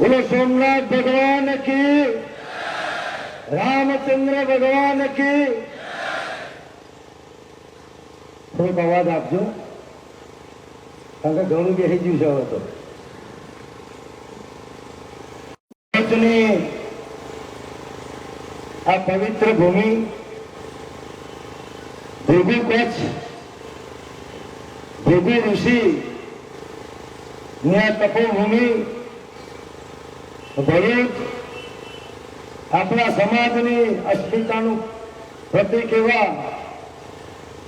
बोलो सोमनाथ भगवान की, रामचंद्र भगवान की। થોડોક અવાજ આપજો, કારણ કે ઘણું બેસી ગયું છે હવે તો. આ પવિત્ર ભૂમિ ભૃગુ કચ્છ, ભૃગુ ઋષિ ની તપોભૂમિ ભરૂચ આપણા સમાજની અસ્મિતાનું પ્રતીક એવા,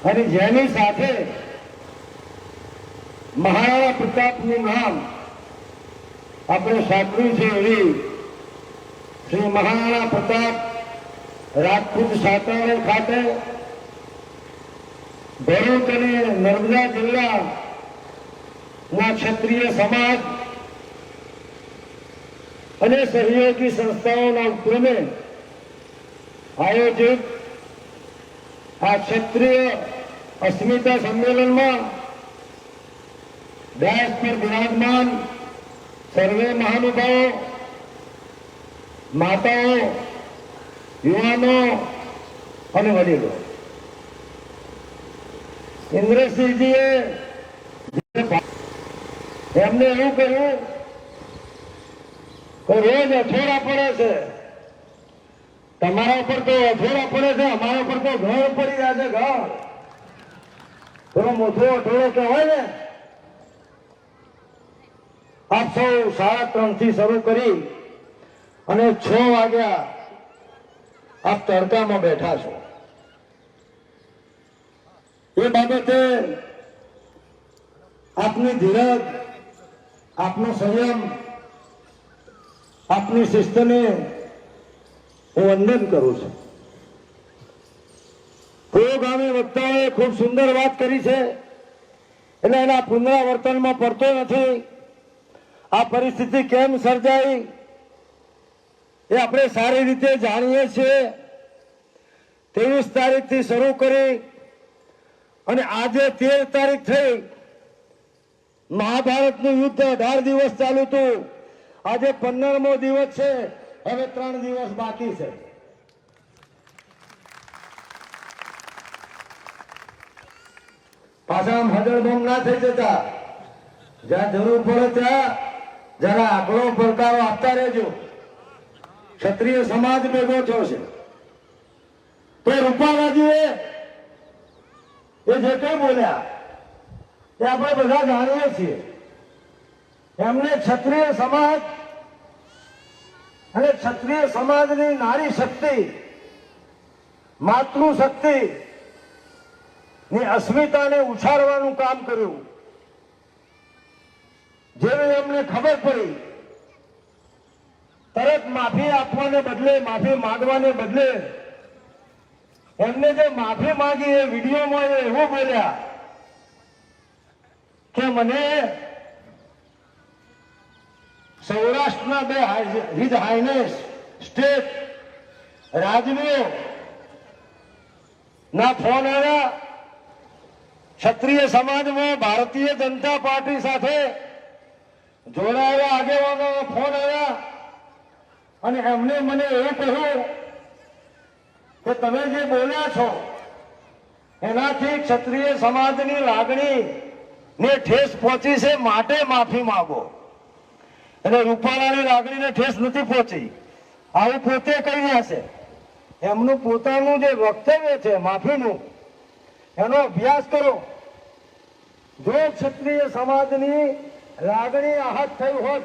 અને જેની સાથે મહારાણા પ્રતાપનું નામ આપણે સાંભળ્યું છે એવી શ્રી મહારાણા પ્રતાપ રાજપૂત સાતારા ખાતે ભરૂચ અને નર્મદા જિલ્લાના ક્ષત્રિય સમાજ અને સહયોગી સંસ્થાઓના ઉપક્રમે આયોજિત આ ક્ષત્રિય અસ્મિતા સંમેલનમાં ડેશ પર બિરાજમાન સર્વે મહાનુભાવો, માતાઓ, યુવાનો અને વડીલો, ઇન્દ્રસિંહજીએ એમને એવું કહ્યું કે રોજ અથોડા પડે છે, તમારા ઉપર તો અથોડા પડે છે, અમારા ઉપર તો ઘર પડી રહ્યા છે. ઘર થોડો મોટો અથોડો કહેવાય ને. આપ સૌ 3:30 થી શરૂ કરી અને 6 વાગ્યા આપ તડકામાં બેઠા છો. એ બાબતે આપની ધીરજ, આપનો સંયમ, આપની શિસ્તને હું વંદન કરું છું. પુરોગામી વક્તાઓએ ખૂબ સુંદર વાત કરી છે, એટલે એના પુનરાવર્તનમાં પડતો નથી. આ પરિસ્થિતિ કેમ સર્જાઈ એ આપણે સારી રીતે જાણીએ છીએ. 23 તારીખથી શરૂ કરી અને આજે 13 તારીખ થઈ. મહાભારતનું યુદ્ધ 18 દિવસ ચાલુ હતું. આજે 15મો દિવસ છે. હવે 3 દિવસ બાકી છે. પાછા હજળબમ ના થઈ જતા. જ્યાં જરૂર પડે ત્યાં જરા આગલો પડકારો આપતા રહેજો. ક્ષત્રિય સમાજ ભેગો થયો છે. તો રૂપાલાજીએ એ જે કઈ બોલ્યા એ આપણે બધા જાણીએ છીએ. એમને ક્ષત્રિય સમાજ અને ક્ષત્રિય સમાજની નારી શક્તિ, માતૃશક્તિ ની અસ્મિતાને ઉછાળવાનું કામ કર્યું. જેવી એમને ખબર પડી, તરત માફી આપવાને બદલે, માફી માંગવાને બદલે એમને જે માફી માંગી એ વિડીયોમાં એવું બોલ્યા કે મને સૌરાષ્ટ્રના 2 હિઝ હાઇનેસ સ્ટેટ રાજવીઓ ના ફોન આવ્યા. ક્ષત્રિય સમાજમાં ભારતીય જનતા પાર્ટી સાથે જોડાયેલા આગેવાનોના ફોન આવ્યા અને એમને મને એવું કહ્યું કે તમે જે બોલ્યા છો એનાથી ક્ષત્રિય સમાજની લાગણી ને ઠેસ પહોંચી છે, માટે માફી માંગો. એટલે રૂપાલાની લાગણીને ઠેસ નથી પહોંચી, આવું પોતે કહી રહ્યા છે. એમનું પોતાનું જે વક્તવ્ય છે માફીનું, એનો અભ્યાસ કરો. જો ક્ષત્રિય સમાજની લાગણી આહત થઈ હોત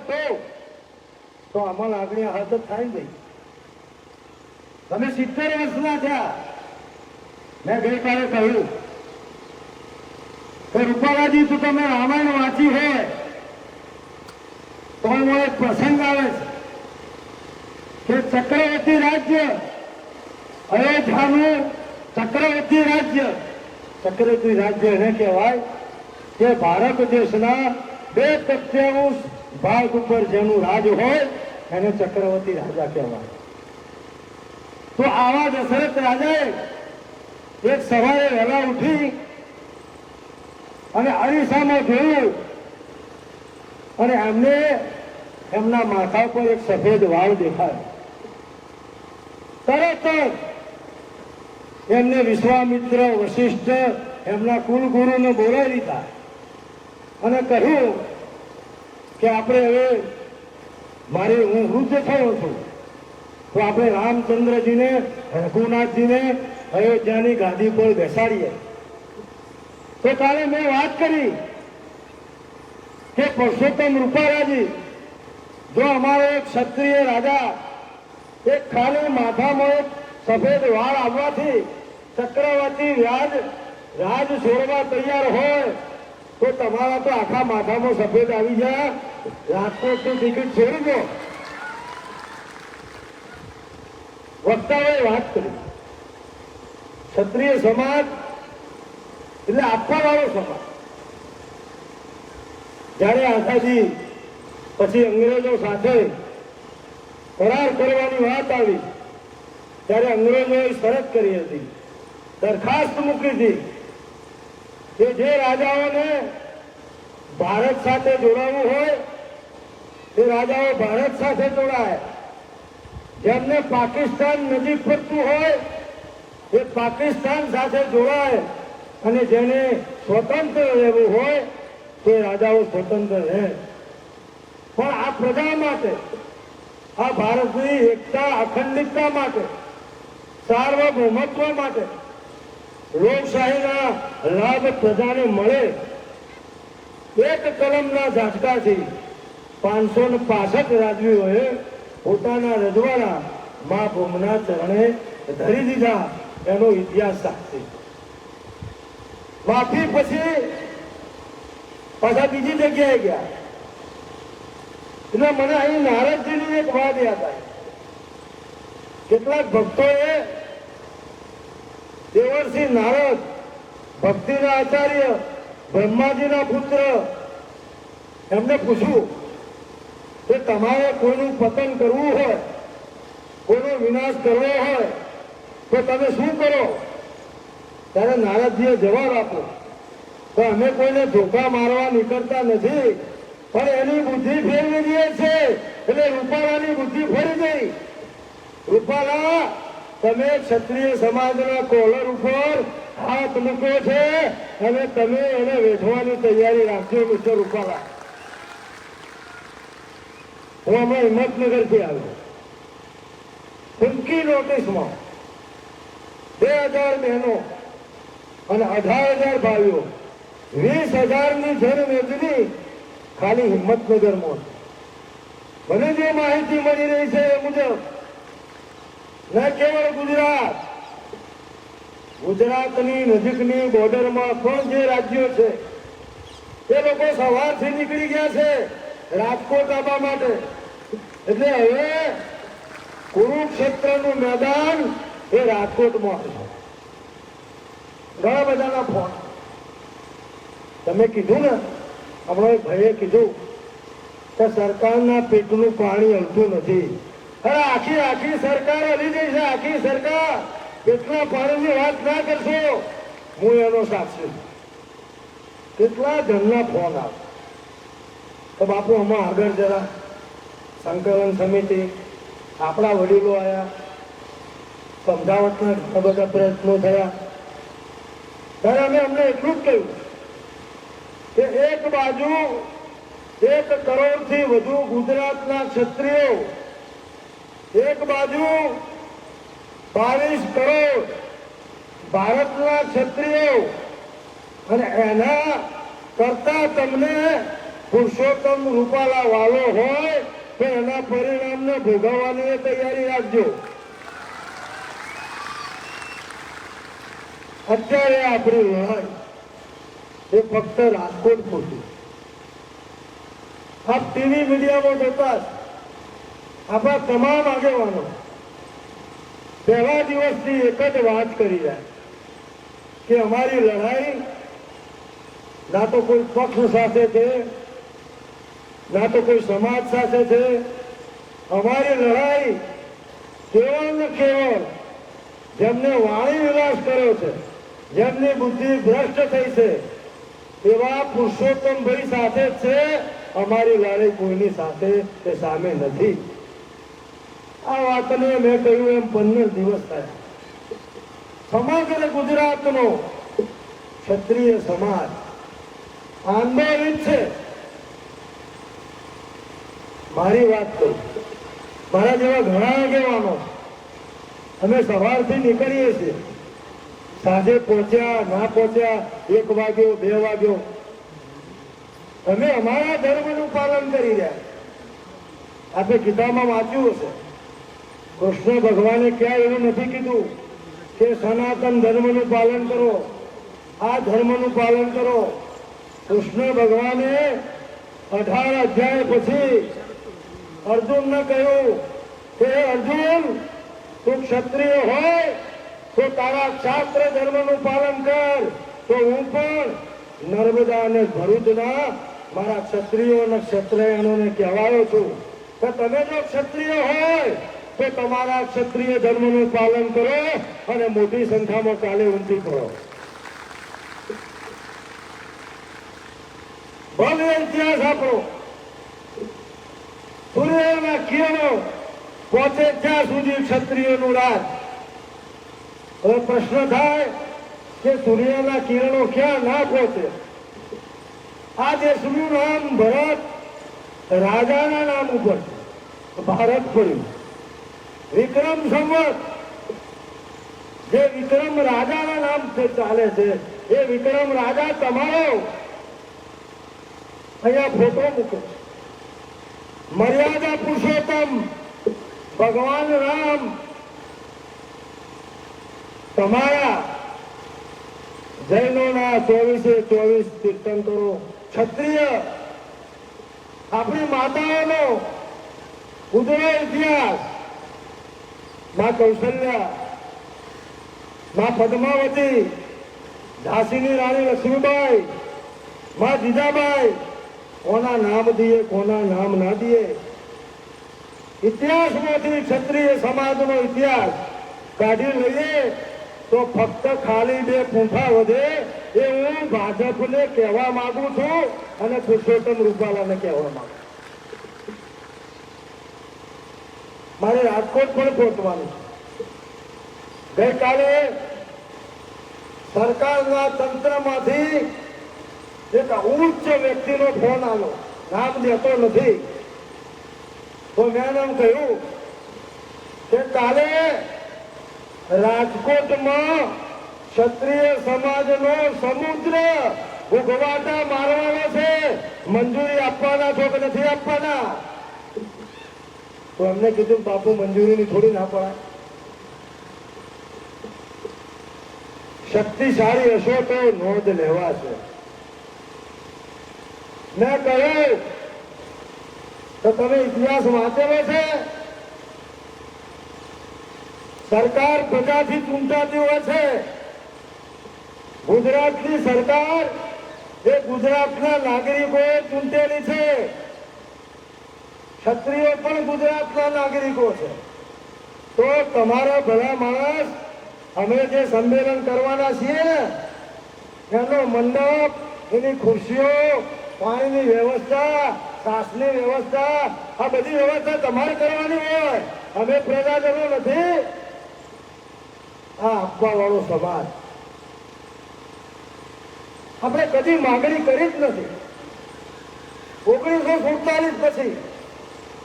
તો આમાં લાગણી આહત જ થાય ને ભાઈ. તમે 70 વર્ષના થયા. મેં ગઈકાલે કહ્યું કે રૂપાલાજી તો તમે રામાયણ વાંચી હોય તો એમાં એક પ્રસંગ આવે છે કે ચક્રવર્તી રાજ્ય, અયોધ્યાનું ચક્રવર્તી રાજ્ય. ચક્રવર્તી રાજ્ય એને કહેવાય કે ભારત દેશના 2/3 ભાગ ઉપર જેનું રાજ હોય એને ચક્રવર્તી રાજા કહેવાય. તો આવા દશરથ રાજાએ એક સવારે વહેલા ઉઠી અને અરીસામાં જોયું અને એમને એમના માથા પર એક સફેદ વાળ દેખાય. તરત જ એમને વિશ્વામિત્ર વશિષ્ઠ એમના કુલગુરુને બોલાવી લીધા અને કહ્યું કે આપણે હવે હું વૃદ્ધ થયો છું તો આપણે રામચંદ્રજીને રઘુનાથજીને અયોધ્યાની ગાદી પર બેસાડીએ. તો કાલે મેં વાત કરી કે પુરુષોત્તમ રૂપાલાજી જો અમારો એક ક્ષત્રિય રાજા એક ખાલી માથામાં એક સફેદ વાળ આવવાથી ચક્રવર્તી રાજ છોડવા તૈયાર હોય તો તમારા તો આખા માથામાં સફેદ આવી જાય. રાજકોટની ટિકિટ છોડી દો. વક્તાઓએ વાત કરી ક્ષત્રિય સમાજ એટલે આપવા વાળો સમાજ. જયારે આઝાદી પછી અંગ્રેજો સાથે કરાર કરવાની વાત આવી ત્યારે અંગ્રેજોએ શરત કરી હતી, દરખાસ્ત મૂકી હતી કે જે રાજાઓને ભારત સાથે જોડાવવું હોય તે રાજાઓ ભારત સાથે જોડાય, જેમને પાકિસ્તાન નજીક પડતું હોય એ પાકિસ્તાન સાથે જોડાય અને જેને સ્વતંત્ર રહેવું હોય તે રાજાઓ સ્વતંત્ર રહે. પણ આ પ્રજા માટે, આ ભારતની એકતા અખંડિતતા માટે, સાર્વભૌમત્વ માટે, લોકશાહીના લાભ પ્રજાને મળે એક કલમના ઝાટકાથી 565 રાજવીઓએ પોતાના રજવાડા મા ભૂમના ચરણે ધરી દીધા. એનો ઇતિહાસ સાક્ષી. માફી પછી પાછા બીજી જગ્યાએ ગયા. એટલે મને અહીં નારદજીની એક વાત યાદ આવી. કેટલાક ભક્તોએ દેવર્ષિ નારદ, ભક્તિના આચાર્ય, બ્રહ્માજીના પુત્ર, એમને પૂછ્યું કે તમારે કોઈનું પતન કરવું હોય, કોઈનો વિનાશ કરવો હોય તો તમે શું કરો? ત્યારે નારદજીએ જવાબ આપ્યો તો અમે કોઈને ધોકા મારવા નીકળતા નથી, પણ એની બુદ્ધિ ફેરવી દે છે. એટલે રૂપાલાની બુદ્ધિ ફરી ગઈ. રૂપાલા, તમે ક્ષત્રિય સમાજના કોલર ઉપર હાથ મૂક્યો છે અને તમે એને વેઠવાની તૈયારી રાખજો. મિસ્ટર રૂપાલા, હું હમણાં હિંમતનગરથી આવ્યો. ટૂંકી નોટિસમાં 2000 બહેનો અને 18,000 ભાઈઓ, 20,000ની જનમેદની ખાલી હિંમતનગરમાં. મને જે માહિતી મળી રહી છે એ મુજબ ન કેવળ ગુજરાતની નજીકની બોર્ડરમાં પણ જે રાજ્યો છે એ લોકો સવારથી નીકળી ગયા છે રાજકોટ આવવા માટે. એટલે હવે કુરુક્ષેત્રનું મેદાન એ રાજકોટમાં છે. ઘણા બધાના ફોન તમે કીધું ને, હમણાં એક ભાઈએ કીધું કે સરકારના પેટનું પાણી હલતું નથી. અરે આખી સરકાર હલી ગઈ છે. આખી સરકાર પેટના પાણીની વાત ના કરશો. હું એનો સાક્ષી. કેટલા જણના ફોન આવે તો બાપુ આમાં આગળ જરા સંકલન સમિતિ, આપણા વડીલો આવ્યા, સમજાવટના ઘણા બધા પ્રયત્નો થયા. ત્યારે અમે અમને એટલું જ કહ્યું કે એક બાજુ 1 કરોડથી વધુ ગુજરાતના ક્ષત્રિયો, એક બાજુ 22 કરોડ ભારતના ક્ષત્રિયો, અને એના કરતા તમને પુરુષોત્તમ રૂપાલા વાલો હોય તો એના પરિણામને ભોગવવાની તૈયારી રાખજો. અત્યારે આપણી લડાઈ એ ફક્ત રાજકોટ પૂરતી. આપ ટીવી મીડિયામાં જોતા આપણા તમામ આગેવાનો પહેલા દિવસથી એક જ વાત કરી રહ્યા કે અમારી લડાઈ ના તો કોઈ પક્ષ સાથે છે, ના તો કોઈ સમાજ સાથે છે. અમારી લડાઈ કેવળ ને કેવળ જેમને વાણી વિલાસ કર્યો છે, જેમની બુદ્ધિ ભ્રષ્ટ થઈ છે એવા પુરુષોત્તમભાઈ સાથે છે અમારી લડાઈ કોઈની સાથે કે સામે નથી. આ વાતને મેં કહ્યું એમ 15 દિવસ થયા. સમગ્ર ગુજરાતનો ક્ષત્રિય સમાજ આંદોલિત છે. મારી વાત કહું, મારા જેવા ઘણા આગેવાનો અમે સવારથી નીકળીએ છીએ, સાંજે પહોંચ્યા ના પહોંચ્યા, 1 વાગ્યો 2 વાગ્યો, અમે અમારા ધર્મનું પાલન કરી રહ્યા. આપણે ગીતામાં વાંચ્યું હશે, કૃષ્ણ ભગવાને ક્યાં એવું નથી કીધું કે સનાતન ધર્મનું પાલન કરો, આ ધર્મનું પાલન કરો. કૃષ્ણ ભગવાને 18 અધ્યાય પછી અર્જુનને કહ્યું કે અર્જુન, તું ક્ષત્રિય હોય તો તારા ક્ષાત્ર ધર્મનું પાલન કર. તો હું પણ નર્મદા અને ભરૂચના મારા ક્ષત્રિયો અને ક્ષત્રિયણોને કહેવાયો છું કે તમે જો ક્ષત્રિય હોય તો તમારા ક્ષત્રિય ધર્મનું પાલન કરો અને મોટી સંખ્યામાં કાલે ઉમટી કરો. ભવ્ય ઇતિહાસ આપણો. સૂર્યના કિરણો પહોંચે ત્યાં સુધી ક્ષત્રિયોનું રાજ. હવે પ્રશ્ન થાય કે સૂર્યના કિરણો ક્યાં ના પહોંચે? આ દેશનું નામ ભરત રાજાના નામ ઉપર ભારત પડ્યું. વિક્રમ સંવત જે વિક્રમ રાજાના નામ ચાલે છે, એ વિક્રમ રાજા તમારો અહીંયા ફોટો મૂકે. મર્યાદા પુરુષોત્તમ ભગવાન રામ તમારા જૈનોના 24 તીર્થંકરો, ક્ષત્રિય આપણી માતાઓનો ઉદય ઇતિહાસ, માં કૌશલ્યા, માં પદ્માવતી, ઝાંસીની રાણી લક્ષ્મીબાઈ, માં જીજાબાઈ, કોના નામ દઈએ કોના નામ ના દઈએ. ઇતિહાસમાંથી ક્ષત્રિય સમાજનો ઇતિહાસ કાઢી લઈએ તો ફક્ત ખાલી 2 પૂંઠા વધે. એ હું ભાજપને કહેવા માંગુ છું અને પુરુષોત્તમ રૂપાલાને કહેવા માંગુ. મારે રાજકોટ પણ પહોંચવાનું છે. ગઈકાલે સરકારના તંત્રમાંથી એક ઉચ્ચ વ્યક્તિનો ફોન આવ્યો, નામ દેતો નથી. તો મેં એમ કહ્યું કે કાલે રાજકોટમાં ક્ષત્રિય સમાજનો સમુદ્ર ઉગવાટા મારવાનો છે, મંજૂરી આપવાના છો કે નથી આપવાના? તો એમને કીધું બાપુ મંજૂરીની થોડી ના પડાય. શક્તિશાળી હશો તો નોંધ લેવા છે. મેં કહ્યું તો તમે ઇતિહાસ વાંચેલો છે? સરકાર પ્રજાથી ચૂંટાતી હોય છે. ગુજરાતની સરકાર એ ગુજરાતના નાગરિકોએ ચૂંટેલી છે. ક્ષત્રિયો પણ ગુજરાતના નાગરિકો છે. તો તમારા ભલા માણસ, અમે જે સંમેલન કરવાના છીએ એનો મંડપ, એની ખુરશીઓ, પાણીની વ્યવસ્થા, શ્વાસની વ્યવસ્થા, આ બધી વ્યવસ્થા તમારે કરવાની હોય. અમે પ્રજાજનો નથી. આ આપવા વાળો સમાજ. આપણે કદી માંગણી કરી જ નથી. 1947 પછી,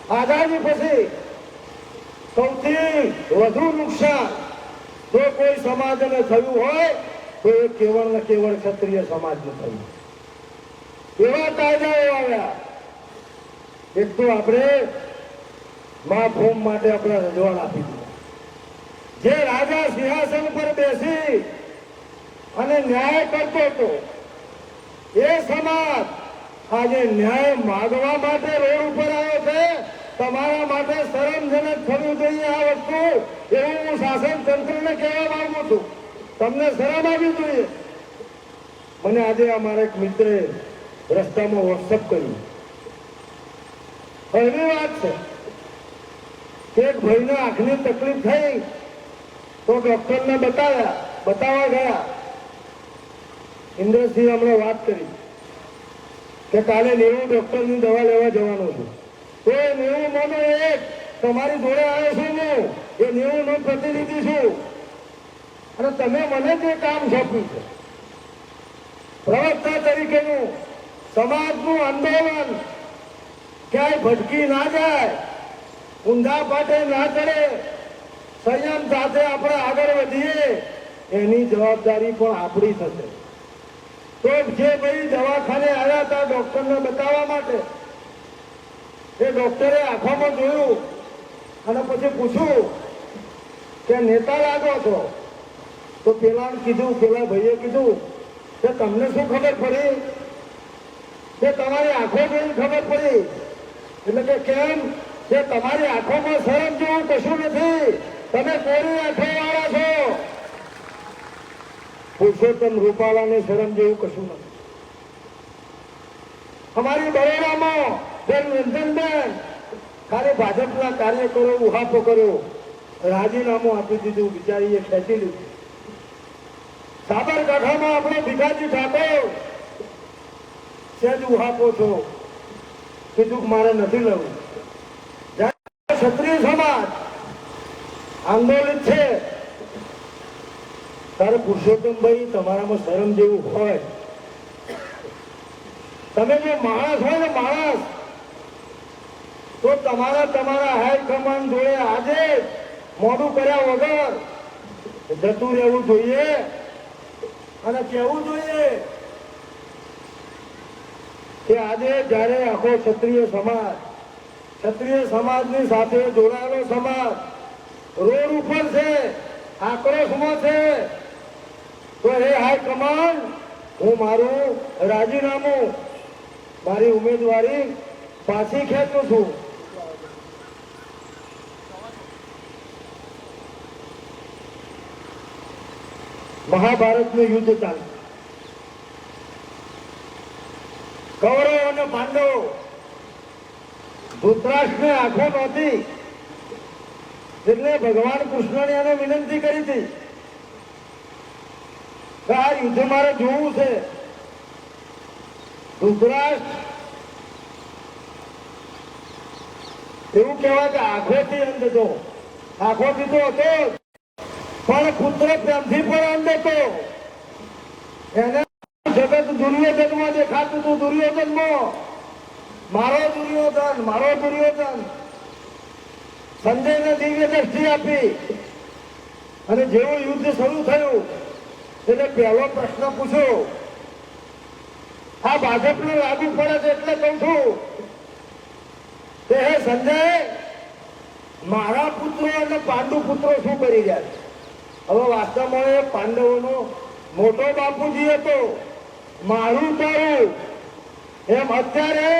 આઝાદી પછી સૌથી વધુ નુકસાન જો કોઈ સમાજને થયું હોય તો એ કેવળ ને કેવળ ક્ષત્રિય સમાજને થયું. એવા કાયદાઓ આવ્યા. એક તો આપણે મા ભૂમ માટે આપણે રજવાડ આપી દીધું. જે રાજા સિંહાસન પર બેસી અને ન્યાય કરતો હતો, એ સમાજ આજે ન્યાય માગવા માટે રોડ ઉપર આવ્યો છે. તમારા માટે શરમજનક થવું જોઈએ આ વસ્તુ, એવું હું શાસન તંત્રને કહેવા માંગુ છું. તમને શરમ આવવી જોઈએ. મને આજે અમારા એક મિત્રે રસ્તામાં વોટ્સઅપ કર્યું. એવી વાત છે કે એક ભાઈને આંખની તકલીફ થઈ તો ડોક્ટરને બતાવવા ગયા. ઇન્દ્રસિંહ હમણાં વાત કરી કે કાલે 90 ડોક્ટરની દવા લેવા જવાનો છું. તો 90 માનો એક તમારી જોડે આવ્યો છું હું, એ 90 નો પ્રતિનિધિ છું. અને તમે મને જે કામ સોંપ્યું છે પ્રવક્તા તરીકેનું, સમાજનું આંદોલન ક્યાંય ભટકી ના જાય, ઊંધા પાટે ના ચડે, સંયમ સાથે આપણે આગળ વધીએ, એની જવાબદારી પણ આપણી થશે. તો જે ભાઈ દવાખાને આવ્યા હતા ડોક્ટરને બતાવવા માટે, એ ડોક્ટરે આંખોમાં જોયું અને પછી પૂછ્યું કે નેતા લાગો છો. તો પેલા ભાઈએ કીધું કે તમને શું ખબર પડી? કે તમારી આંખો જોઈને ખબર પડી. એટલે કે કેમ? કે તમારી આંખોમાં શરમ જેવું કશું નથી, તમે કોરી આંખો વાળા છો. પુરુષોત્તમ રૂપાલાને શરમ જેવું કશું નથી. અમારી બરોડામાં બેન રંજનબેન ખાલી ભાજપના કાર્યકરો ઉહાપો કર્યો, રાજીનામું આપી દીધું, બિચારીએ ખેંચી લીધું. સાબરકાંઠામાં આપણો ભીખાજી ઠાકોર સહેજ ઉહાપો છો, કીધું મારે નથી લેવું. ક્ષત્રિય સમાજ આંદોલિત છે, તારે પુરુષોત્તમભાઈ તમારામાં શરમ જેવું હોય, તમે જો માણસ હોય ને માણસ, તો તમારા હાઈકમાન્ડ જોડે આજે મોડું કર્યા વગર જતું રહેવું જોઈએ અને કહેવું જોઈએ કે આજે જયારે આખો ક્ષત્રિય સમાજની સાથે જોડાયેલો સમાજ રોડ ઉપર છે, આક્રોશમાં છે, તો એ હાઈકમાન્ડ હું મારું રાજીનામું, મારી ઉમેદવારી પાછી ખેંચું છું. મહાભારતનું યુદ્ધ ચાલે, કૌરવ અને પાંડવ, ધૃતરાષ્ટ્રને આંખો નહોતી એટલે ભગવાન કૃષ્ણને એને વિનંતી કરી હતી કે આ યુદ્ધ મારે જોવું છે. ધૃતરાષ્ટ્ર એવું કહેવાય કે આંખોથી અંધ હતો, આંખોથી તો હતો પણ પુત્ર પ્રેમથી પણ અંધ હતો. એને જગત દુર્યોધનમાં દેખાતું હતું, દુર્યોધનમાં મારો દુર્યોધન. સંજયને દિવ્ય દ્રષ્ટિ આપી અને જેવું યુદ્ધ શરૂ થયું એટલે પહેલો પ્રશ્ન પૂછ્યો, આ ભાજપને લાગુ પડે છે એટલે કહું છું કે હે સંજય, મારા પુત્રો અને પાંડુ પુત્રો શું કરી રહ્યા છે? હવે વાસ્તવમાં એ પાંડવોનો મોટો બાપુજી હતો, મારું તારું એમ. અત્યારે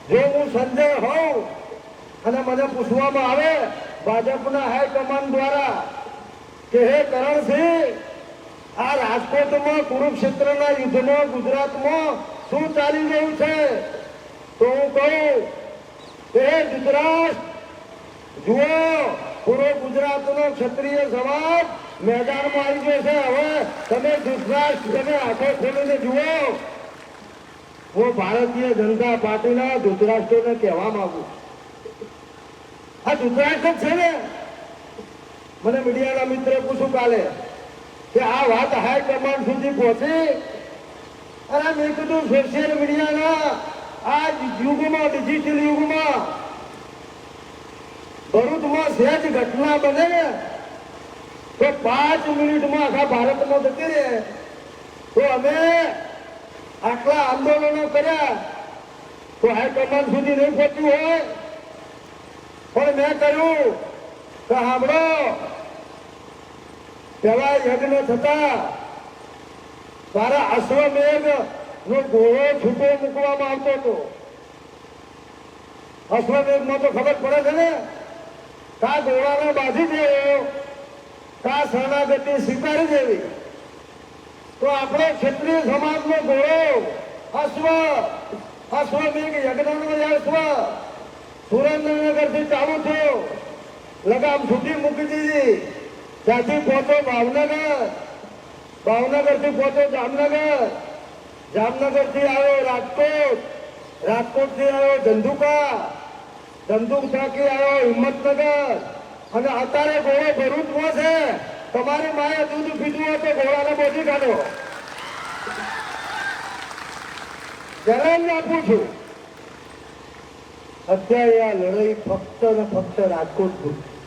જો હું સંજય હોઉં અને મને પૂછવામાં આવે ભાજપના હાઈકમાન્ડ દ્વારા કે હે કરણસિંહ, આ રાજકોટમાં કુરુક્ષેત્રના યુદ્ધમાં ગુજરાતમાં શું ચાલી રહ્યું છે, તો હું કહું કે હે ધૃતરાષ્ટ્ર, જુઓ પૂરો ગુજરાતનો ક્ષત્રિય સમાજ મેદાનમાં આવી ગયો છે. હવે તમે ધૃતરાષ્ટ્ર, તમે આંખો ખોલીને જુઓ. હું ભારતીય જનતા પાર્ટીના ધૃતરાષ્ટ્રોને કહેવા માંગુ, આ ધૃતરાષ્ટ્ર છે ને, મને મીડિયાના મિત્રે પૂછ્યું કાલે કે આ વાત હાઈકમાન્ડ સુધી પહોંચી? અને મેં કીધું સોશિયલ મીડિયાના આ યુગમાં, ડિજિટલ યુગમાં ભરૂચમાં સહેજ ઘટના બને ને તો 5 મિનિટમાં આખા ભારતમાં જતી રહે. તો અમે આટલા આંદોલનો કર્યા તો હાઈકમાન્ડ સુધી નહીં પહોંચ્યું હોય, પણ મેં કહ્યું કે સાંભળો, પેલા યજ્ઞ થતા તારા અશ્વમેઘ નો ઘોડો છૂટો મૂકવામાં આવતો હતો. અશ્વમેઘમાં તો ખબર પડે છે ને, કા ઘોડાને બાંધી દેવો, કા શરણાગતિ સ્વીકારી દેવી. તો આપણો ક્ષત્રિય સમાજનો ઘોડો અશ્વમેઘ યજ્ઞનો અશ્વ સુરેન્દ્રનગરથી ચાલુ થયો, લગામ છૂટી મૂકી દીધી. ત્યાંથી પહોંચો ભાવનગર, ભાવનગરથી પહોંચો જામનગર, જામનગરથી આવ્યો રાજકોટ, રાજકોટથી આવ્યો ધંધુકા, ધંધુકાથી આવ્યો હિંમતનગર, અને અત્યારે ઘોડો ભરૂચમાં છે. તમારી માએ દૂધ પીધું હોય તો ઘોડાને બોધી કાઢો. ચેલેન્જ આપું છું. અત્યારે આ લડાઈ ફક્ત ને ફક્ત રાજકોટ પૂરતી.